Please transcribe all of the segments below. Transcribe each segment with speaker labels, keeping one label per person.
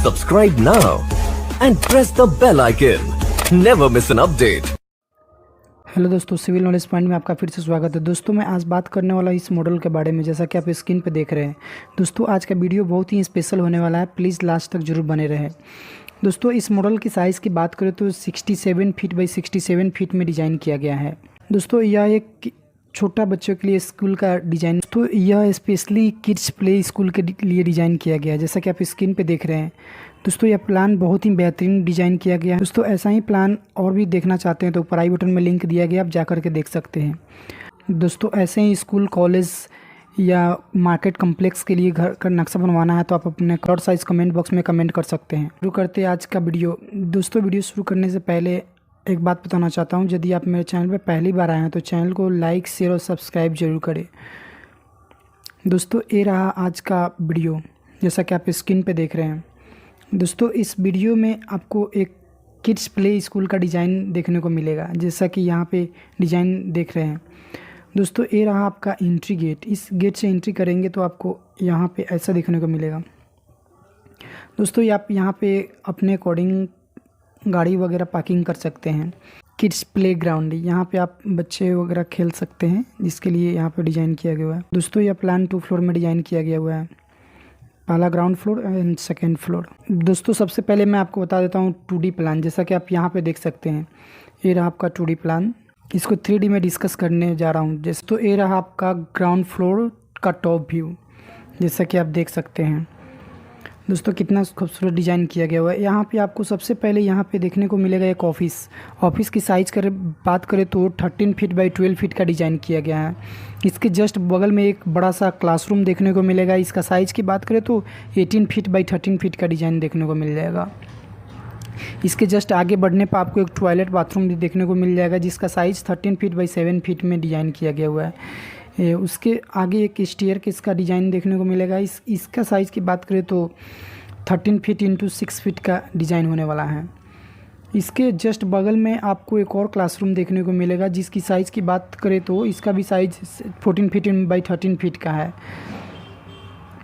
Speaker 1: Subscribe now and press the bell icon. Never miss an update.
Speaker 2: Hello दोस्तों, civil knowledge point में आपका फिर से स्वागत है। दोस्तों मैं आज बात करने वाला इस मॉडल के बारे में, जैसा कि आप स्क्रीन पे देख रहे हैं। दोस्तों आज का वीडियो बहुत ही स्पेशल होने वाला है, प्लीज़ लास्ट तक जरूर बने रहें। दोस्तों इस मॉडल की साइज़ की बात करें तो 67 फीट बाई 67 फीट में डिज़ाइन किया गया है। दोस्तों यह एक छोटा बच्चों के लिए स्कूल का डिज़ाइन, तो यह स्पेशली किड्स प्ले स्कूल के लिए डिज़ाइन किया गया है, जैसा कि आप स्क्रीन पे देख रहे हैं। दोस्तों यह प्लान बहुत ही बेहतरीन डिज़ाइन किया गया है। दोस्तों ऐसा ही प्लान और भी देखना चाहते हैं तो ऊपर आई बटन में लिंक दिया गया, आप जा कर के देख सकते हैं। दोस्तों ऐसे ही स्कूल, कॉलेज या मार्केट कम्प्लेक्स के लिए घर का नक्शा बनवाना है तो आप अपने कलर साइज़ कमेंट बॉक्स में कमेंट कर सकते हैं। शुरू करते हैं आज का वीडियो। दोस्तों वीडियो शुरू करने से पहले एक बात बताना चाहता हूँ, यदि आप मेरे चैनल पर पहली बार आए हैं तो चैनल को लाइक, शेयर और सब्सक्राइब जरूर करें। दोस्तों ये रहा आज का वीडियो, जैसा कि आप स्क्रीन पे देख रहे हैं। दोस्तों इस वीडियो में आपको एक किड्स प्ले स्कूल का डिज़ाइन देखने को मिलेगा, जैसा कि यहाँ पे डिज़ाइन देख रहे हैं। दोस्तों ये रहा आपका एंट्री गेट। इस गेट से एंट्री करेंगे तो आपको यहाँ पे ऐसा देखने को मिलेगा। दोस्तों ये आप यहाँ पे अपने अकॉर्डिंग गाड़ी वगैरह पार्किंग कर सकते हैं। किड्स प्ले ग्राउंड, यहाँ पे आप बच्चे वगैरह खेल सकते हैं, जिसके लिए यहाँ पे डिज़ाइन किया गया है। दोस्तों यह प्लान 2 फ्लोर में डिज़ाइन किया गया हुआ है, पहला ground floor and second floor. दोस्तों सबसे पहले मैं आपको बता देता हूँ 2D प्लान, जैसा कि आप यहाँ पे देख सकते हैं। ये रहा आपका 2D प्लान, इसको 3D में डिस्कस करने जा रहा हूँ। जैसे तो ये रहा आपका ग्राउंड फ्लोर का टॉप व्यू, जैसा कि आप देख सकते हैं। दोस्तों कितना खूबसूरत डिज़ाइन किया गया हुआ है। यहाँ पे आपको सबसे पहले यहाँ पे देखने को मिलेगा एक ऑफिस की साइज़ बात करें तो 13 फीट बाई 12 फीट का डिज़ाइन किया गया है। इसके जस्ट बगल में एक बड़ा सा क्लासरूम देखने को मिलेगा। इसका साइज़ की बात करें तो 18 फीट बाई 13 फीट का डिज़ाइन देखने को मिल जाएगा। इसके जस्ट आगे बढ़ने पर आपको एक टॉयलेट बाथरूम भी देखने को मिल जाएगा, जिसका साइज़ 13 फीट बाई 7 फीट में डिज़ाइन किया गया हुआ है। उसके आगे एक स्टेयर केस का डिज़ाइन देखने को मिलेगा। इसका साइज़ की बात करें तो 13 फीट इंटू 6 फीट का डिज़ाइन होने वाला है। इसके जस्ट बगल में आपको एक और क्लासरूम देखने को मिलेगा, जिसकी साइज़ की बात करें तो इसका भी साइज़ 14 फीट बाई 13 फीट का है।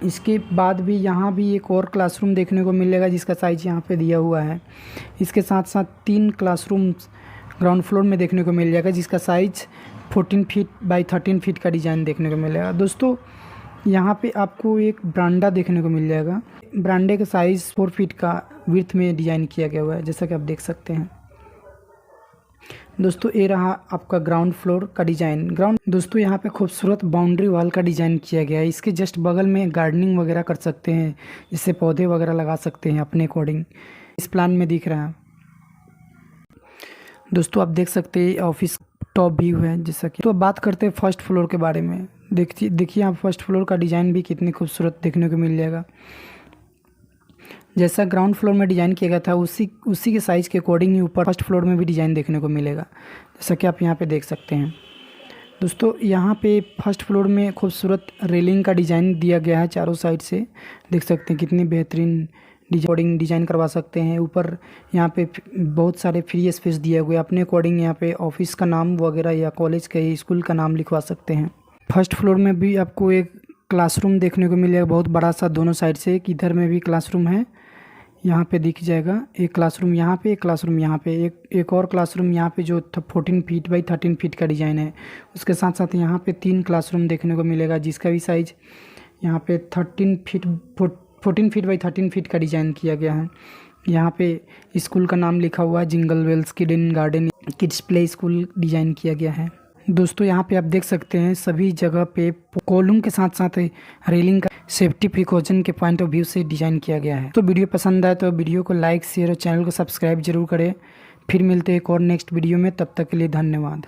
Speaker 2: इसके बाद भी यहाँ भी एक और क्लासरूम देखने को मिलेगा, जिसका साइज़ यहाँ पे दिया हुआ है। इसके साथ साथ 3 क्लासरूम ग्राउंड फ्लोर में देखने को मिल जाएगा, जिसका साइज़ 14 फीट बाई 13 फीट का डिज़ाइन देखने को मिलेगा। दोस्तों यहाँ पे आपको एक बरांडा देखने को मिल जाएगा। बरांडे का साइज़ 4 फीट का विड्थ में डिज़ाइन किया गया हुआ है, जैसा कि आप देख सकते हैं। दोस्तों ये रहा आपका ग्राउंड फ्लोर का डिज़ाइन। दोस्तों यहाँ पे खूबसूरत बाउंड्री वॉल का डिज़ाइन किया गया है। इसके जस्ट बगल में गार्डनिंग वगैरह कर सकते हैं, जिससे पौधे वगैरह लगा सकते हैं अपने अकॉर्डिंग। इस प्लान में दिख रहा है। दोस्तों आप देख सकते हैं ऑफिस टॉप व्यू है, जैसा कि। तो बात करते हैं फर्स्ट फ्लोर के बारे में। देखिए आप फर्स्ट फ्लोर का डिज़ाइन भी कितनी खूबसूरत देखने को मिल जाएगा। जैसा ग्राउंड फ्लोर में डिज़ाइन किया गया था उसी के साइज़ के अकॉर्डिंग ही ऊपर फर्स्ट फ्लोर में भी डिज़ाइन देखने को मिलेगा, जैसा कि आप यहाँ पे देख सकते हैं। दोस्तों यहाँ पे फर्स्ट फ्लोर में खूबसूरत रेलिंग का डिज़ाइन दिया गया है, चारों साइड से देख सकते हैं कितनी बेहतरीन डिज़ाइन करवा सकते हैं। ऊपर यहाँ पे बहुत सारे फ्री स्पेस दिए हुए, अपने अकॉर्डिंग यहाँ पे ऑफिस का नाम वगैरह या कॉलेज के स्कूल का नाम लिखवा सकते हैं। फर्स्ट फ्लोर में भी आपको एक क्लासरूम देखने को मिलेगा, बहुत बड़ा सा दोनों साइड से। एक इधर में भी क्लासरूम है, यहाँ पे दिख जाएगा। एक क्लासरूम यहाँ पे, एक क्लासरूम यहाँ पे, एक और क्लासरूम यहाँ पे जो 14 फीट बाई 13 फीट का डिज़ाइन है। उसके साथ साथ यहाँ पे 3 क्लासरूम देखने को मिलेगा, जिसका भी साइज़ यहाँ पे 14 फीट बाई 13 फीट का डिज़ाइन किया गया है। यहाँ पे स्कूल का नाम लिखा हुआ है, jingle bells kindergarten kids play school design किया गया है। दोस्तों यहाँ पे आप देख सकते हैं सभी जगह पे कॉलम के साथ साथ रेलिंग का सेफ्टी प्रिकॉशन के पॉइंट ऑफ व्यू से डिज़ाइन किया गया है। तो वीडियो पसंद आए तो वीडियो को लाइक, शेयर और चैनल को सब्सक्राइब जरूर करें। फिर मिलते हैं एक और नेक्स्ट वीडियो में, तब तक के लिए धन्यवाद।